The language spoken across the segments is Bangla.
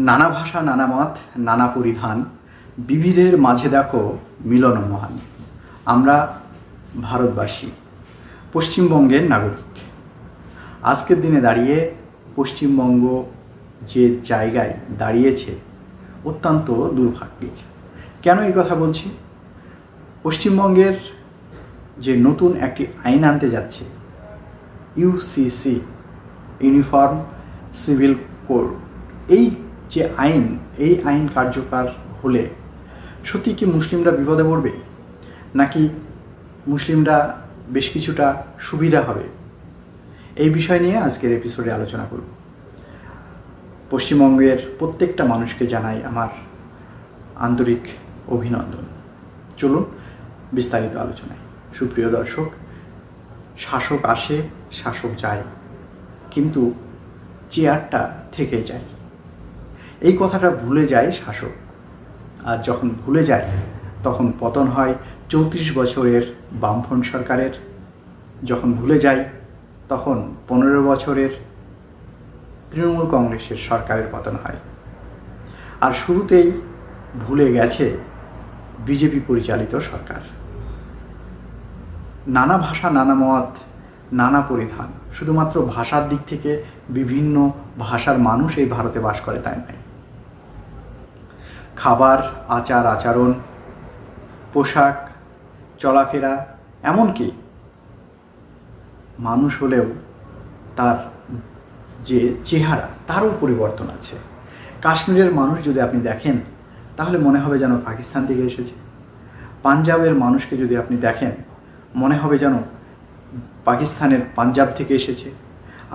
নানা ভাষা, নানা মত, নানা পরিধান, বিবিধের মাঝে দেখো মিলন মহান। আমরা ভারতবাসী, পশ্চিমবঙ্গের নাগরিক। আজকের দিনে দাঁড়িয়ে পশ্চিমবঙ্গ যে জায়গায় দাঁড়িয়েছে অত্যন্ত দুর্ভাগ্যের। কেন এই কথা বলছি? পশ্চিমবঙ্গের যে নতুন একটি আইন আনতে যাচ্ছে, ইউসিসি, ইউনিফর্ম সিভিল কোড, এই যে আইন, এই আইন কার্যকর হলে সত্যি কি মুসলিমরা বিপদে পড়বে, নাকি মুসলিমরা বেশ কিছুটা সুবিধা হবে? এই বিষয় নিয়ে আজকের এপিসোডে আলোচনা করব। পশ্চিমবঙ্গের প্রত্যেকটা মানুষকে জানাই আমার আন্তরিক অভিনন্দন। চলুন বিস্তারিত আলোচনায়। সুপ্রিয় দর্শক, শাসক আসে, শাসক যায়, কিন্তু চেয়ারটা থেকে যায়। এই কথাটা ভুলে যায় শাসক, আর যখন ভুলে যায় তখন পতন হয় 34 বছরের বামফ্রন্ট সরকারের। যখন ভুলে যায় তখন 15 বছরের তৃণমূল কংগ্রেসের সরকারের পতন হয়। আর শুরুতেই ভুলে গেছে বিজেপি পরিচালিত সরকার। নানা ভাষা, নানা মত, নানা পরিধান, শুধুমাত্র ভাষার দিক থেকে বিভিন্ন ভাষার মানুষ এই ভারতে বাস করে তাই নয়। খাবার, আচার আচরণ, পোশাক, চলাফেরা, এমনকি মানুষ হলেও তার যে চেহারা, তারও পরিবর্তন আছে। কাশ্মীরের মানুষ যদি আপনি দেখেন তাহলে মনে হবে যেন পাকিস্তান থেকে এসেছে। পাঞ্জাবের মানুষকে যদি আপনি দেখেন মনে হবে যেন পাকিস্তানের পাঞ্জাব থেকে এসেছে।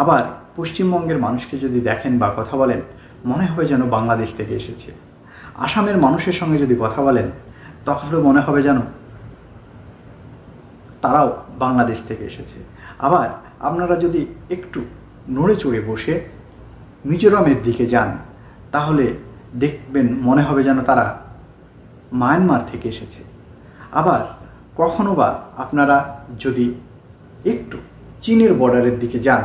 আবার পশ্চিমবঙ্গের মানুষকে যদি দেখেন বা কথা বলেন মনে হবে যেন বাংলাদেশ থেকে এসেছে। আসামের মানুষের সঙ্গে যদি কথা বলেন তাহলে মনে হবে যেন তারাও বাংলাদেশ থেকে এসেছে। আবার আপনারা যদি একটু নড়ে চড়ে বসে মিজোরামের দিকে যান তাহলে দেখবেন মনে হবে যেন তারা মায়ানমার থেকে এসেছে। আবার কখনো বা আপনারা যদি একটু চীনের বর্ডারের দিকে যান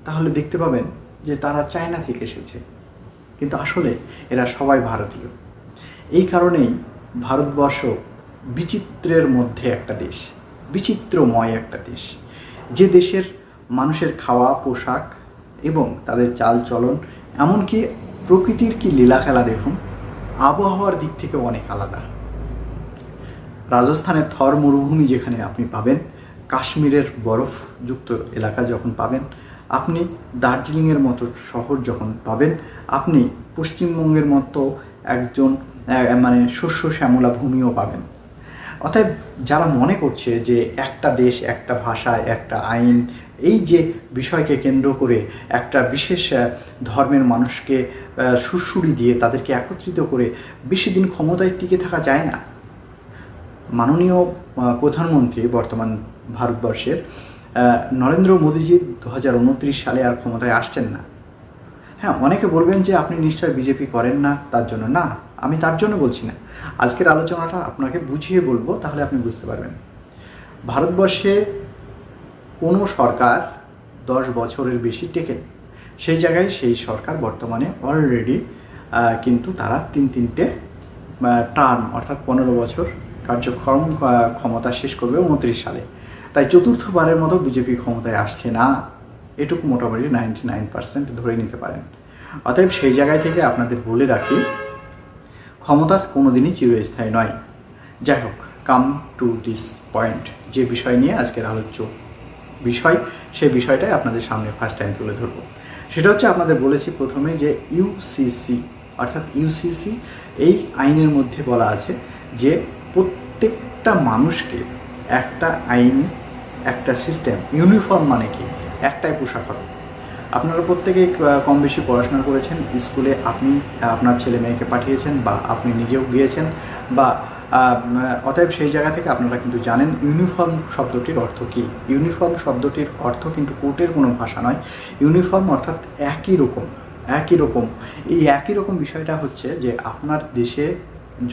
তাহলে দেখতে পাবেন যে তারা চায়না থেকে এসেছে। কিন্তু আসলে এরা সবাই ভারতীয়। এই কারণেই ভারতবর্ষ বিচিত্রের মধ্যে একটা দেশ, বিচিত্রময় একটা দেশ। যে দেশের মানুষের খাওয়া, পোশাক এবং তাদের চালচলন, এমনকি প্রকৃতির কি লীলা খেলা দেখুন, আবহাওয়ার দিক থেকে অনেক আলাদা। রাজস্থানের থর মরুভূমি যেখানে আপনি পাবেন, কাশ্মীরের বরফযুক্ত এলাকা যখন পাবেন, আপনি দার্জিলিংয়ের মতো শহর যখন পাবেন, আপনি পশ্চিমবঙ্গের মতো একজন শস্য শ্যামলা ভূমিও পাবেন। অতএব যারা মনে করছে যে একটা দেশ, একটা ভাষা, একটা আইন, এই যে বিষয়কে কেন্দ্র করে একটা বিশেষ ধর্মের মানুষকে সুড়সুড়ি দিয়ে তাদেরকে একত্রিত করে বেশি দিন ক্ষমতায় টিকে থাকা যায় না। মাননীয় প্রধানমন্ত্রী বর্তমান ভারতবর্ষের নরেন্দ্র মোদীজি 2029 সালে আর ক্ষমতায় আসছেন না। হ্যাঁ, অনেকে বলবেন যে আপনি নিশ্চয় বিজেপি করেন না তার জন্য। না, আমি তার জন্য বলছি না। আজকের আলোচনাটা আপনাকে বুঝিয়ে বলবো, তাহলে আপনি বুঝতে পারবেন। ভারতবর্ষে কোনো সরকার 10 বছরের বেশি টেকেন, সেই জায়গায় সেই সরকার বর্তমানে অলরেডি কিন্তু তারা তিনটে টার্ম অর্থাৎ 15 বছর কার্যক্রম ক্ষমতা শেষ করবে 29 সালে। তাই চতুর্থবারের মতো বিজেপি ক্ষমতায় আসছে না, এটুকু মোটামুটি 99% ধরে নিতে পারেন। অতএব সেই জায়গায় থেকে আপনাদের বলে রাখি, ক্ষমতা কোনোদিনই চিরস্থায়ী নয়। যাই হোক, কাম টু দিস পয়েন্ট, যে বিষয় নিয়ে আজকের আলোচ্য বিষয়, সেই বিষয়টাই আপনাদের সামনে ফার্স্ট টাইম তুলে ধরবো। সেটা হচ্ছে, আপনাদের বলেছি প্রথমে যে ইউসিসি অর্থাৎ ইউসিসি, এই আইনের মধ্যে বলা আছে যে প্রত্যেকটা মানুষকে একটা আইন, একটা সিস্টেম, ইউনিফর্ম মানে কি, একটাই পোশাক হবে। আপনারা প্রত্যেকেই কম বেশি পড়াশোনা করেছেন, স্কুলে আপনি আপনার ছেলে মেয়েকে পাঠিয়েছেন বা আপনি নিজেও গিয়েছেন, বা অতএব সেই জায়গা থেকে আপনারা কিন্তু জানেন ইউনিফর্ম শব্দটির অর্থ কী। ইউনিফর্ম শব্দটির অর্থ কিন্তু কোর্টের কোনো ভাষা নয়। ইউনিফর্ম অর্থাৎ একই রকম। এই একই রকম বিষয়টা হচ্ছে যে আপনার দেশে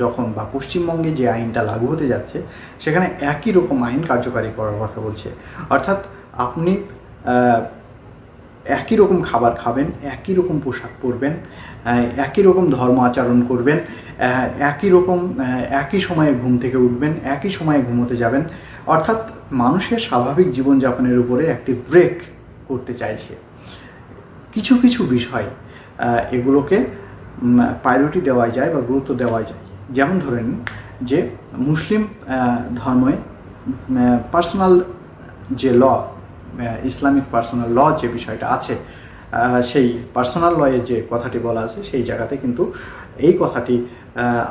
যখন বা পশ্চিমবঙ্গে যে আইনটা লাগু হতে যাচ্ছে সেখানে একই রকম আইন কার্যকারী করার কথা বলছে। অর্থাৎ আপনি একই রকম খাবার খাবেন, একই রকম পোশাক পরবেন, একই রকম ধর্ম আচরণ করবেন, একই রকম একই সময়ে ঘুম থেকে উঠবেন, একই সময়ে ঘুমোতে যাবেন। অর্থাৎ মানুষের স্বাভাবিক জীবনযাপনের উপরে একটি ব্রেক করতে চাইছে। কিছু কিছু বিষয় এগুলোকে প্রায়োরিটি দেওয়া যায় বা গুরুত্ব দেওয়া যায়। যেমন ধরেন যে মুসলিম ধর্মে পার্সোনাল যে ল, ইসলামিক পার্সোনাল ল যে বিষয়টা আছে, সেই পার্সোনাল লয়ে যে কথাটি বলা আছে সেই জায়গাতে কিন্তু এই কথাটি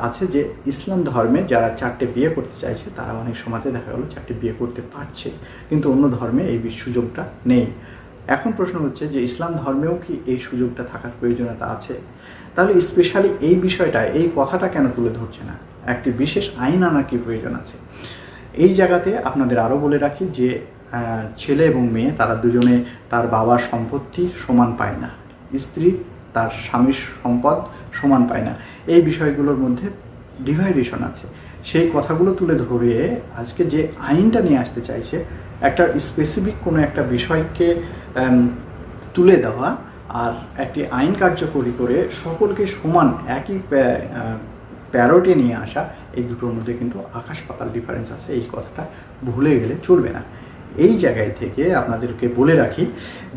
আছে যে ইসলাম ধর্মে যারা 4টে বিয়ে করতে চাইছে তারা অনেক সময়তে দেখা গেল 4টে বিয়ে করতে পারছে, কিন্তু অন্য ধর্মে এই সুযোগটা নেই। এখন প্রশ্ন হচ্ছে যে ইসলাম ধর্মেও কি এই সুযোগটা থাকার প্রয়োজনীয়তা আছে? তাহলে স্পেশালি এই বিষয়টা, এই কথাটা কেন তুলে ধরছে না? একটি বিশেষ আইন আনার কি প্রয়োজন আছে? এই জায়গাতে আপনাদের আরও বলে রাখি যে ছেলে এবং মেয়ে তারা দুজনে তার বাবার সম্পত্তি সমান পায় না, স্ত্রী তার স্বামীর সম্পদ সমান পায় না। এই বিষয়গুলোর মধ্যে ডিভাইডেশন আছে। সেই কথাগুলো তুলে ধরে আজকে যে আইনটা নিয়ে আসতে চাইছে, একটা স্পেসিফিক কোনো একটা বিষয়কে তুলে দেওয়া আর একটি আইন কার্যকরী করে সকলকে সমান একই প্যারোটে নিয়ে আসা, এই দুটোর মধ্যে কিন্তু আকাশ পাতাল ডিফারেন্স আছে। এই কথাটা ভুলে গেলে চলবে না। এই জায়গায় থেকে আপনাদেরকে বলে রাখি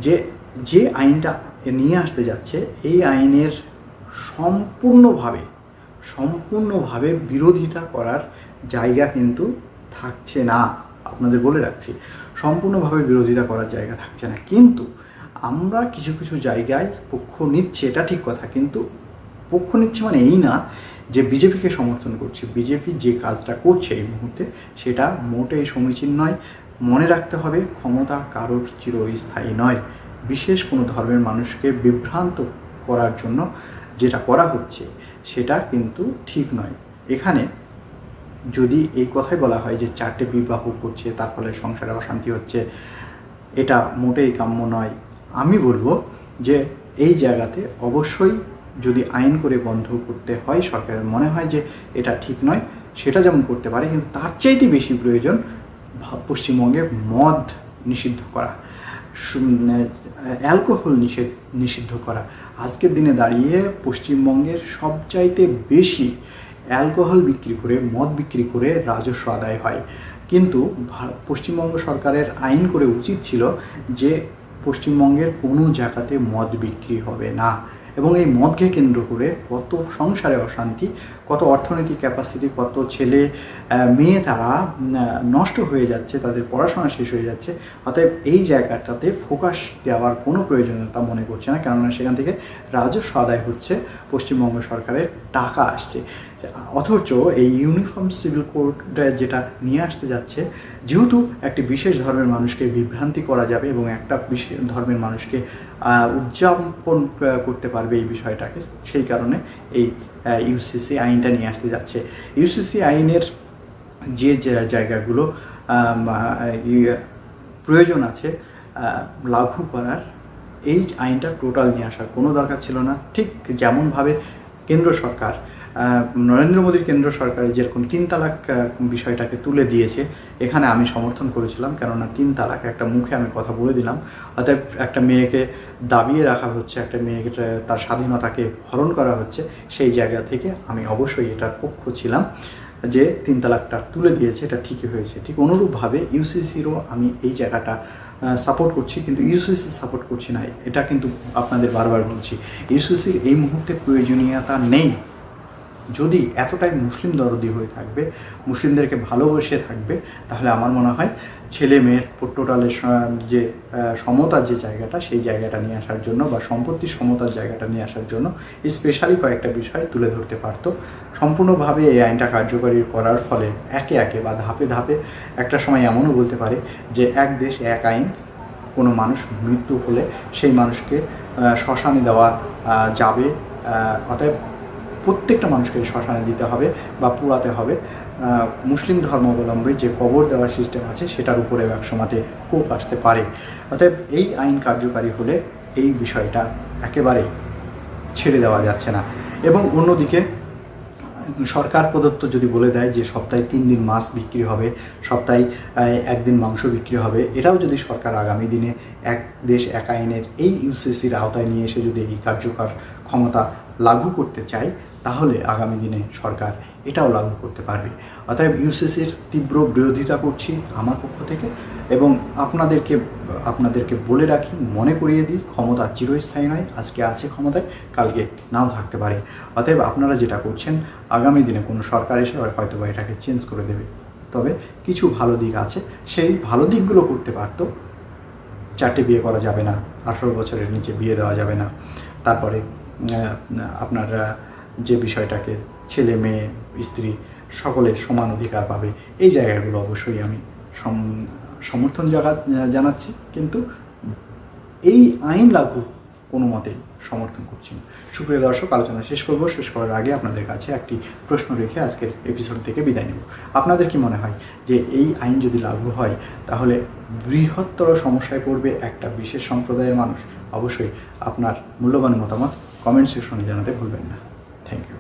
যে যে আইনটা নিয়ে আসতে যাচ্ছে এই আইনের সম্পূর্ণভাবে বিরোধিতা করার জায়গা কিন্তু থাকছে না। আপনাদের বলে রাখছি, সম্পূর্ণভাবে বিরোধিতা করার জায়গা থাকছে না। কিন্তু আমরা কিছু কিছু জায়গায় পক্ষ নিচ্ছে, এটা ঠিক কথা, কিন্তু পক্ষ নিচ্ছে মানে এই না যে বিজেপিকে সমর্থন করছে। বিজেপি যে কাজটা করছে এই মুহূর্তে সেটা মোটেই সমীচীন নয়। মনে রাখতে হবে, ক্ষমতা কারোর চিরস্থায়ী নয়। বিশেষ কোনো ধর্মের মানুষকে বিভ্রান্ত করার জন্য যেটা করা হচ্ছে সেটা কিন্তু ঠিক নয়। এখানে যদি এই কথাই বলা হয় যে 4টে বিবাহ করছে তার ফলে সংসারে অশান্তি হচ্ছে, এটা মোটেই কাম্য নয়। আমি বলবো যে এই জায়গাতে অবশ্যই যদি আইন করে বন্ধ করতে হয়, সরকারের মনে হয় যে এটা ঠিক নয়, সেটা যেমন করতে পারে, কিন্তু তার চাইতে বেশি প্রয়োজন পশ্চিমবঙ্গে মদ নিষিদ্ধ করা, অ্যালকোহল নিষিদ্ধ করা। আজকের দিনে দাঁড়িয়ে পশ্চিমবঙ্গের সবচাইতে বেশি অ্যালকোহল বিক্রি করে, মদ বিক্রি করে রাজস্ব আদায় হয়। কিন্তু পশ্চিমবঙ্গ সরকারের আইন করে উচিত ছিল যে পশ্চিমবঙ্গের কোনো জায়গাতে মদ বিক্রি হবে না। এবং এই মদকে কেন্দ্র করে কত সংসারে অশান্তি, কত অর্থনৈতিক ক্যাপাসিটি, কত ছেলে মেয়ে তারা নষ্ট হয়ে যাচ্ছে, তাদের পড়াশোনা শেষ হয়ে যাচ্ছে। অতএব এই জায়গাটাতে ফোকাস দেওয়ার কোনো প্রয়োজনীয়তা মনে করছে না, কেননা সেখান থেকে রাজস্ব আদায় হচ্ছে, পশ্চিমবঙ্গ সরকারের টাকা আসছে। অথচ এই ইউনিফর্ম সিভিল কোড যেটা নিয়ে আসতে যাচ্ছে, যেহেতু একটি বিশেষ ধর্মের মানুষকে বিভ্রান্তি করা যাবে এবং একটা বিশেষ ধর্মের মানুষকে উদযাপন করতে পারবে এই বিষয়টাকে, সেই কারণে এই ইউসিসি আইনটা নিয়ে আসতে যাচ্ছে। ইউসিসি আইনের যে জায়গাগুলো প্রয়োজন আছে লাগু করার, এই আইনটা টোটাল নিয়ে আসার কোনো দরকার ছিল না। ঠিক যেমনভাবে কেন্দ্র সরকার, নরেন্দ্র মোদীর কেন্দ্র সরকারের যেরকম 3 তালাক বিষয়টাকে তুলে দিয়েছে, এখানে আমি সমর্থন করেছিলাম, কেননা 3 তালাক একটা মুখে আমি কথা বলে দিলাম। অতএব একটা মেয়েকে দাবিয়ে রাখা হচ্ছে, একটা মেয়েকে তার স্বাধীনতাকে হরণ করা হচ্ছে, সেই জায়গা থেকে আমি অবশ্যই এটার পক্ষ ছিলাম যে 3 তালাকটা তুলে দিয়েছে, এটা ঠিকই হয়েছে। ঠিক অনুরূপভাবে ইউসিসিরও আমি এই জায়গাটা সাপোর্ট করছি, কিন্তু ইউসিসি সাপোর্ট করছি না, এটা কিন্তু আপনাদের বারবার বলছি। ইউসিসির এই মুহূর্তে প্রয়োজনীয়তা নেই। যদি এতটাই মুসলিম দরদি হয়ে থাকবে, মুসলিমদেরকে ভালোবেসে থাকবে, তাহলে আমার মনে হয় ছেলে মেয়ের টোটালের যে সমতার যে জায়গাটা, সেই জায়গাটা নিয়ে আসার জন্য বা সম্পত্তির সমতার জায়গাটা নিয়ে আসার জন্য স্পেশালি কয়েকটা বিষয় তুলে ধরতে পারত। সম্পূর্ণভাবে এই আইনটা কার্যকরী করার ফলে একে একে বা ধাপে ধাপে একটা সময় এমনও বলতে পারে যে এক দেশ এক আইন, কোনো মানুষ মৃত্যু হলে সেই মানুষকে শ্মশানে দেওয়া যাবে। অতএব প্রত্যেকটা মানুষকে শ্মশানে দিতে হবে বা পোড়াতে হবে। মুসলিম ধর্মাবলম্বী যে কবর দেওয়ার সিস্টেম আছে সেটার উপরেও একসময়তে কোপ আসতে পারে। অতএব এই আইন কার্যকারী হলে এই বিষয়টা একেবারেই ছেড়ে দেওয়া যাচ্ছে না। এবং অন্যদিকে সরকার প্রদত্ত যদি বলে দেয় যে সপ্তাহে 3 দিন মাছ বিক্রি হবে, সপ্তাহে 1 দিন মাংস বিক্রি হবে, এটাও যদি সরকার আগামী দিনে এক দেশ এক আইনের এই ইউসিসির আওতায় নিয়ে এসে যদি এই কার্যকর ক্ষমতা লাগু করতে চায়, তাহলে আগামী দিনে সরকার এটাও লাগু করতে পারবে। অতএব ইউসিসির তীব্র বিরোধিতা করছি আমার পক্ষ থেকে, এবং আপনাদেরকে বলে রাখি, মনে করিয়ে দিই, ক্ষমতা চিরস্থায়ী নয়। আজকে আছে ক্ষমতায়, কালকে নাও থাকতে পারে। অতএব আপনারা যেটা করছেন, আগামী দিনে কোনো সরকার এসে হয়তো বা এটাকে চেঞ্জ করে দেবে। তবে কিছু ভালো দিক আছে, সেই ভালো দিকগুলো করতে পারতো। 4টে বিয়ে করা যাবে না, 18 বছরের নিচে বিয়ে দেওয়া যাবে না, তারপরে আপনার যে বিষয়টাকে ছেলে মেয়ে স্ত্রী সকলে সমান অধিকার পাবে, এই জায়গাগুলো অবশ্যই আমি সমর্থন জানাচ্ছি, কিন্তু এই আইন লাগু কোনো মতেই সমর্থন করছি না। সুপ্রিয় দর্শক, আলোচনা শেষ করার আগে আপনাদের কাছে একটি প্রশ্ন রেখে আজকের এপিসোড থেকে বিদায় নেব। আপনাদের কি মনে হয় যে এই আইন যদি লাগু হয়, তাহলে বৃহত্তর সমস্যায় পড়বে একটা বিশেষ সম্প্রদায়ের মানুষ? অবশ্যই আপনার মূল্যবান মতামত কমেন্ট সেকশনে জানাতে ভুলবেন না। Thank you.